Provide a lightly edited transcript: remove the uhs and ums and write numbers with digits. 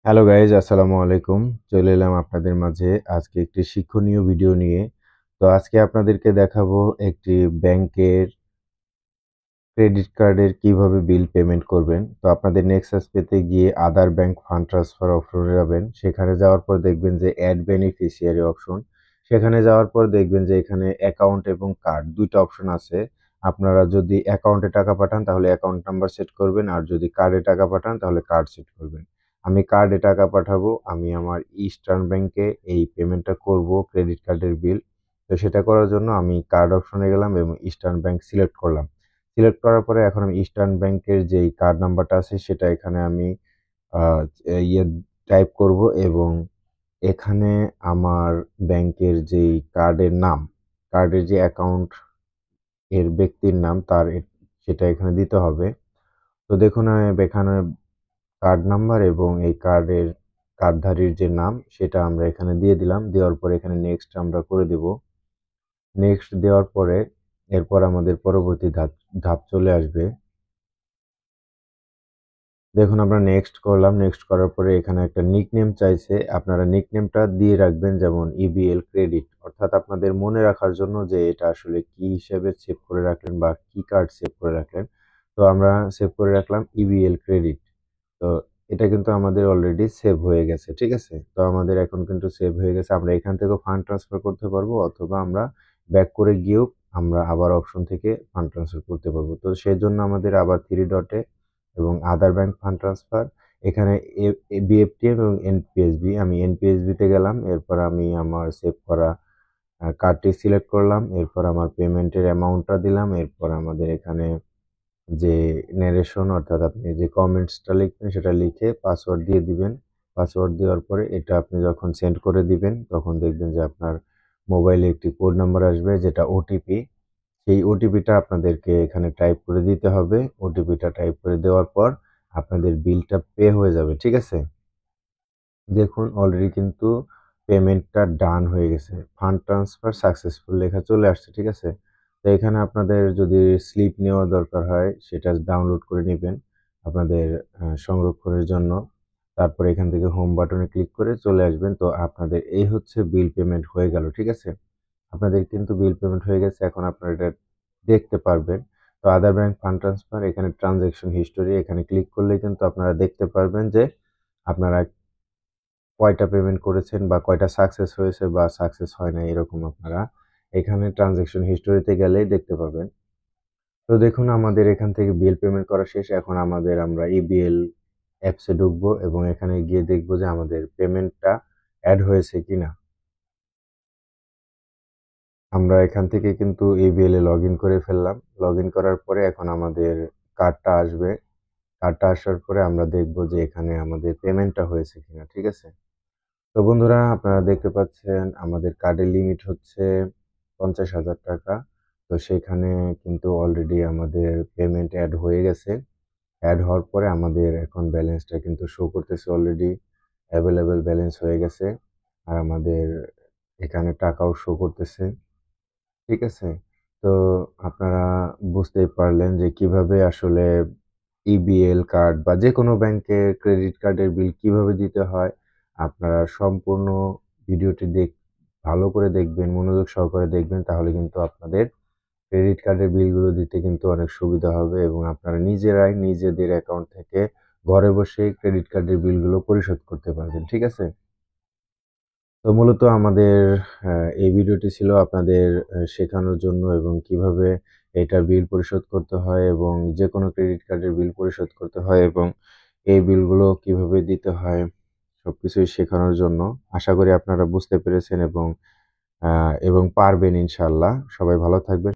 Hello guys, আসসালামু আলাইকুম। চলে এলাম আপনাদের মাঝে আজকে একটি শিক্ষণীয় ভিডিও নিয়ে। তো আজকে আপনাদেরকে দেখাবো একটি ব্যাংকের ক্রেডিট কার্ডের কিভাবে বিল পেমেন্ট করবেন। তো আপনাদের নেক্সাস পেতে গিয়ে আদার ব্যাংক ফান্ড ট্রান্সফার অপশনে যাবেন। সেখানে যাওয়ার পর দেখবেন যে অ্যাড বেনিফিশিয়ারি অপশন। সেখানে যাওয়ার পর দেখবেন যে এখানে অ্যাকাউন্ট এবং কার্ড ২ টা অপশন আছে। আপনারা যদি অ্যাকাউন্টে টাকা পাঠান তাহলে অ্যাকাউন্ট নাম্বার সেট করবেন, আর যদি কার্ডে টাকা পাঠান তাহলে কার্ড সেট করবেন। আমি কার্ডে টাকা পাঠাবো। আমি আমার ইস্টার্ন ব্যাংকে এই পেমেন্টটা করব ক্রেডিট কার্ডের বিল। তো সেটা করার জন্য আমি কার্ড অপশনে গেলাম এবং ইস্টার্ন ব্যাংক সিলেক্ট করলাম। সিলেক্ট করার পরে এখন আমি ইস্টার্ন ব্যাংকের যেই কার্ড নাম্বারটা আছে সেটা এখানে আমি আ ইয়ে টাইপ করব এবং এখানে আমার ব্যাংকের যেই কার্ডের নাম, কার্ডের যে অ্যাকাউন্ট এর ব্যক্তির নাম সেটা এখানে দিতে হবে। তো দেখুন এখানে কার্ড নাম্বার এবং এই কার্ডধারীর যে নাম সেটা আমরা এখানে দিয়ে দিলাম। দেওয়ার পরে এখানে নেক্সট আমরা করে দিব। নেক্সট দেওয়ার পরে এরপর আমাদের পরবর্তী ধাপ চলে আসবে। দেখুন আমরা নেক্সট করলাম। নেক্সট করার পরে এখানে একটা নিকনেম চাইছে। আপনারা নিকনেমটা দিয়ে রাখবেন, যেমন ইবিএল ক্রেডিট, অর্থাৎ আপনাদের মনে রাখার জন্য যে এটা আসলে কি হিসেবে সেভ করে রাখলেন বা কি কার্ড সেভ করে রাখলেন। তো আমরা সেভ করে রাখলাম ইবিএল ক্রেডিট। তো এটা কিন্তু আমাদের অলরেডি সেভ হয়ে গেছে। ঠিক আছে? তো আমাদের এখন কিন্তু সেভ হয়ে গেছে। আমরা এখান থেকেও ফান্ড ট্রান্সফার করতে পারবো, অথবা আমরা ব্যাক করে গিয়েও আমরা আবার অপশন থেকে ফান্ড ট্রান্সফার করতে পারবো। তো সেজন্য আমাদের আবার 3 ডটে এবং আদার ব্যাংক ফান্ড ট্রান্সফার এখানে বিএফটিএম এবং এনপিএসবি, আমি এনপিএসবি তে গেলাম। এরপর আমি আমার সেভ করা কার্ডটি সিলেক্ট করলাম। এরপর আমার পেমেন্টের অ্যামাউন্টটা দিলাম। এরপর আমাদের এখানে যে ন্যারেশন, অর্থাৎ আপনি যে কমেন্টসটা লিখবেন সেটা লিখে পাসওয়ার্ড দিয়ে দিবেন। পাসওয়ার্ড দেওয়ার পরে এটা আপনি যখন সেন্ড করে দিবেন তখন দেখবেন যে আপনার মোবাইলে একটি কোড নাম্বার আসবে, যেটা ওটিপি। সেই ওটিপিটা আপনাদেরকে এখানে টাইপ করে দিতে হবে। ওটিপিটা টাইপ করে দেওয়ার পর আপনাদের বিলটা পে হয়ে যাবে। ঠিক আছে? দেখুন অলরেডি কিন্তু পেমেন্টটা ডান হয়ে গেছে। ফান্ড ট্রান্সফার সাকসেসফুল লেখা চলে আসছে। ঠিক আছে? তো এখানে আপনাদের যদি স্লিপ নেওয়া দরকার হয় সেটা ডাউনলোড করে নিবেন আপনাদের সংরক্ষণের জন্য। তারপরে এখান থেকে হোম বাটনে ক্লিক করে চলে আসবেন। তো আপনাদের এই হচ্ছে বিল পেমেন্ট হয়ে গেল। ঠিক আছে? আপনাদের কিন্তু বিল পেমেন্ট হয়ে গেছে। এখন আপনারা এটা দেখতে পারবেন। তো আদার ব্যাংক ফান্ড ট্রান্সফার, এখানে ট্রান্সেকশন হিস্টোরি, এখানে ক্লিক করলেই কিন্তু আপনারা দেখতে পারবেন যে আপনারা কয়টা পেমেন্ট করেছেন বা কয়টা সাকসেস হয়েছে বা সাকসেস হয় নাই, এরকম আপনারা এখানে ট্রানজ্যাকশন হিস্টোরিতে গেলেই দেখতে পাবেন। তো দেখুন আমাদের এখান থেকে বিল পেমেন্ট করা শেষ। এখন আমরা ইবিএল অ্যাপসে ঢুকবো এবং এখানে গিয়ে দেখবো যে আমাদের পেমেন্টটা অ্যাড হয়েছে কিনা। আমরা এখান থেকে কিন্তু ইবিএল এ লগ ইন করে ফেললাম। লগ ইন করার পরে এখন আমাদের কার্ডটা আসবে। কার্ডটা আসার পরে আমরা দেখবো যে এখানে আমাদের পেমেন্টটা হয়েছে কিনা। ঠিক আছে? তো বন্ধুরা আপনারা দেখতে পাচ্ছেন আমাদের কার্ডের লিমিট হচ্ছে 50,000 টাকা। তো সেখানে কিন্তু অলরেডি আমাদের পেমেন্ট অ্যাড হয়ে গেছে। অ্যাড হওয়ার পরে আমাদের এখন ব্যালেন্সটা কিন্তু শো করতেছে, অলরেডি অ্যাভেলেবল ব্যালেন্স হয়ে গেছে। আর আমাদের এখানে টাকাও শো করতেছে। ঠিক আছে? তো আপনারা বুঝতেই পারলেন যে কিভাবে আসলে ইবিএল কার্ড বা যেকোনো ব্যাংকের ক্রেডিট কার্ডের বিল কিভাবে দিতে হয়। আপনারা সম্পূর্ণ ভিডিওটি ভালো করে দেখবেন, মনোযোগ সহকারে দেখবেন, তাহলে কিন্তু আপনাদের ক্রেডিট কার্ডের বিলগুলো দিতে কিন্তু অনেক সুবিধা হবে এবং আপনারা নিজেরাই নিজেদের অ্যাকাউন্ট থেকে ঘরে বসেই ক্রেডিট কার্ডের বিলগুলো পরিশোধ করতে পারবেন। ঠিক আছে? তো মূলত আমাদের এই ভিডিওটি ছিল আপনাদের শেখানোর জন্য এবং কিভাবে এটার বিল পরিশোধ করতে হয় এবং যেকোনো ক্রেডিট কার্ডের বিল পরিশোধ করতে হয় এবং এই বিলগুলো কিভাবে দিতে হয় সবকিছুই শেখানোর জন্য। আশা করি আপনারা বুঝতে পেরেছেন এবং পারবেন ইনশাআল্লাহ। সবাই ভালো থাকবেন।